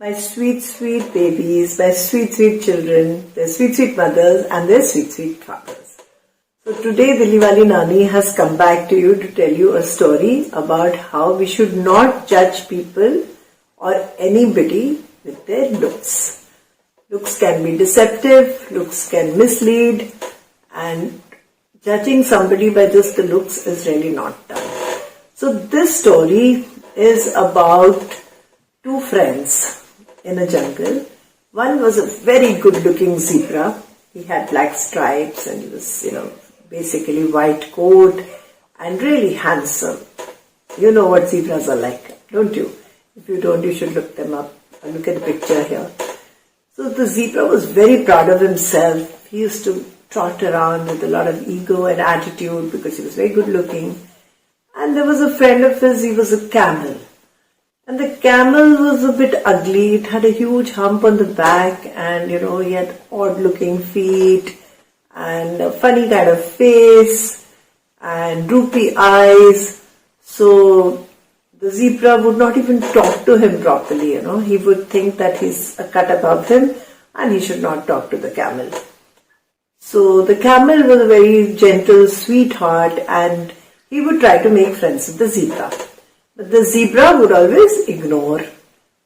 my sweet, sweet babies, my sweet, sweet children, their sweet, sweet mothers and their sweet, sweet fathers. So today Dilliwalinani has come back to you to tell you a story about how we should not judge people or anybody with their looks. Looks can be deceptive, looks can mislead, and judging somebody by just the looks is really not done. So this story is about two friends in a jungle. One was a very good looking zebra. He had black stripes and he was, basically white coat and really handsome. You know what zebras are like, don't you? If you don't, you should look them up. Look at the picture here. So the zebra was very proud of himself. He used to trot around with a lot of ego and attitude because he was very good looking. And there was a friend of his, he was a camel. And the camel was a bit ugly. It had a huge hump on the back and, he had odd looking feet and a funny kind of face and droopy eyes. So the zebra would not even talk to him properly, He would think that he's a cut above him and he should not talk to the camel. So the camel was a very gentle sweetheart and he would try to make friends with the zebra. But the zebra would always ignore,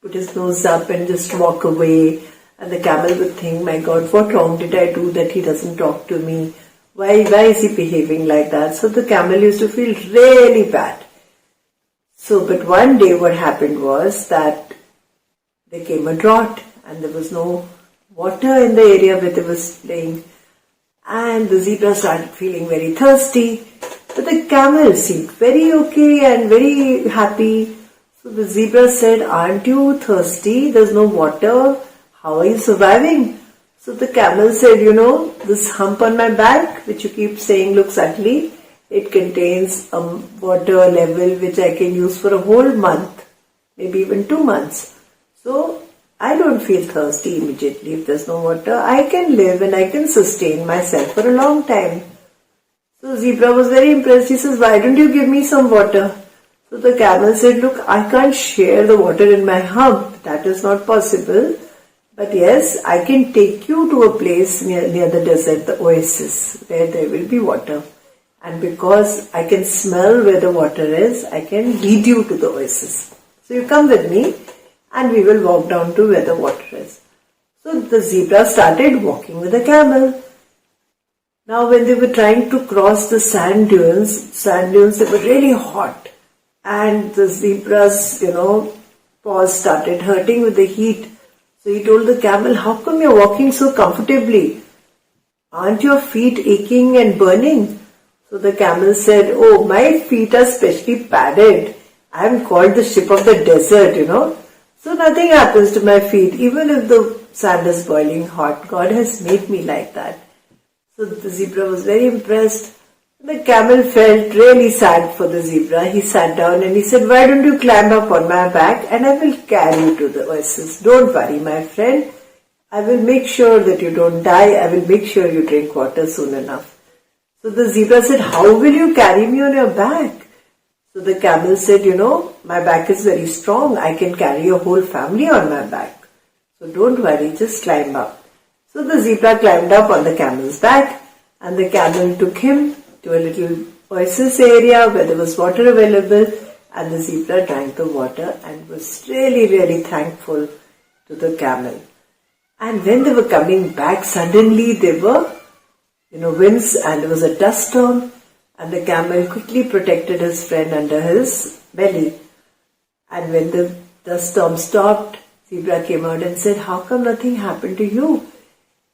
put his nose up and just walk away. And the camel would think, my God, what wrong did I do that he doesn't talk to me? Why is he behaving like that? So the camel used to feel really bad. So, but one day what happened was that there came a drought and there was no water in the area where they were playing. And the zebra started feeling very thirsty. But the camel seemed very okay and very happy. So the zebra said, aren't you thirsty? There's no water. How are you surviving? So the camel said, this hump on my back, which you keep saying looks ugly, it contains a water level which I can use for a whole month, maybe even 2 months. So I don't feel thirsty immediately if there's no water. I can live and I can sustain myself for a long time. So zebra was very impressed. He says, why don't you give me some water? So the camel said, look, I can't share the water in my hump. That is not possible. But yes, I can take you to a place near the desert, the oasis, where there will be water. And because I can smell where the water is, I can lead you to the oasis. So you come with me and we will walk down to where the water is. So the zebra started walking with the camel. Now when they were trying to cross the sand dunes, they were really hot. And the zebra's, paws started hurting with the heat. So he told the camel, how come you're walking so comfortably? Aren't your feet aching and burning? So the camel said, oh, my feet are specially padded. I am called the ship of the desert, So nothing happens to my feet. Even if the sand is boiling hot, God has made me like that. So the zebra was very impressed. The camel felt really sad for the zebra. He sat down and he said, why don't you climb up on my back and I will carry you to the oasis. Don't worry, my friend. I will make sure that you don't die. I will make sure you drink water soon enough. So the zebra said, how will you carry me on your back? So the camel said, my back is very strong. I can carry your whole family on my back. So don't worry, just climb up. So the zebra climbed up on the camel's back and the camel took him to a little oasis area where there was water available and the zebra drank the water and was really, really thankful to the camel. And when they were coming back, suddenly there were, winds and there was a dust storm and the camel quickly protected his friend under his belly. And when the dust storm stopped, zebra came out and said, how come nothing happened to you?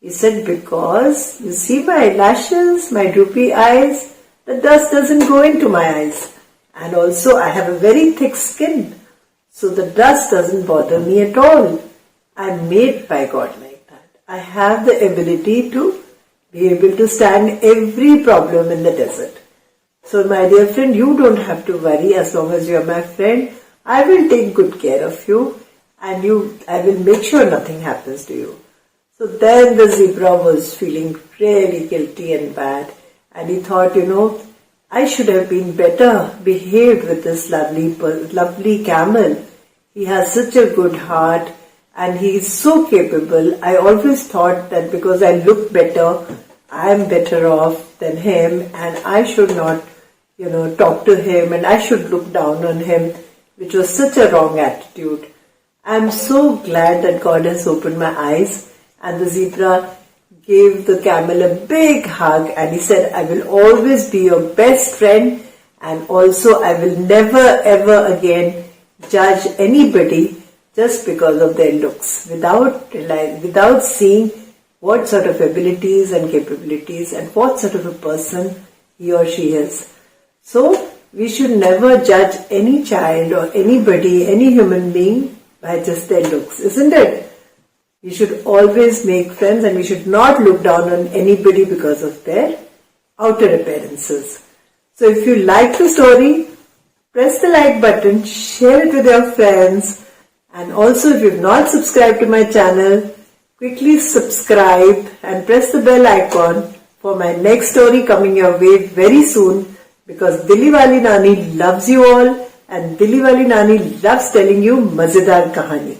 He said, because you see my lashes, my droopy eyes, the dust doesn't go into my eyes. And also I have a very thick skin, so the dust doesn't bother me at all. I'm made by God like that. I have the ability to be able to stand every problem in the desert. So my dear friend, you don't have to worry as long as you're my friend. I will take good care of you and I will make sure nothing happens to you. So then the zebra was feeling really guilty and bad and he thought, I should have been better behaved with this lovely camel. He has such a good heart and he is so capable. I always thought that because I look better, I am better off than him, and I should not, talk to him, and I should look down on him, which was such a wrong attitude. I'm so glad that God has opened my eyes, and the zebra gave the camel a big hug, and he said, I will always be your best friend, and also I will never ever again judge anybody just because of their looks, without seeing what sort of abilities and capabilities and what sort of a person he or she is. So, we should never judge any child or anybody, any human being by just their looks, isn't it? We should always make friends, and we should not look down on anybody because of their outer appearances. So if you like the story, press the like button, share it with your friends, and also if you've not subscribed to my channel, quickly subscribe and press the bell icon for my next story coming your way very soon, because Dilliwalinani loves you all, and Dilliwalinani loves telling you MAZEDAR Kahani.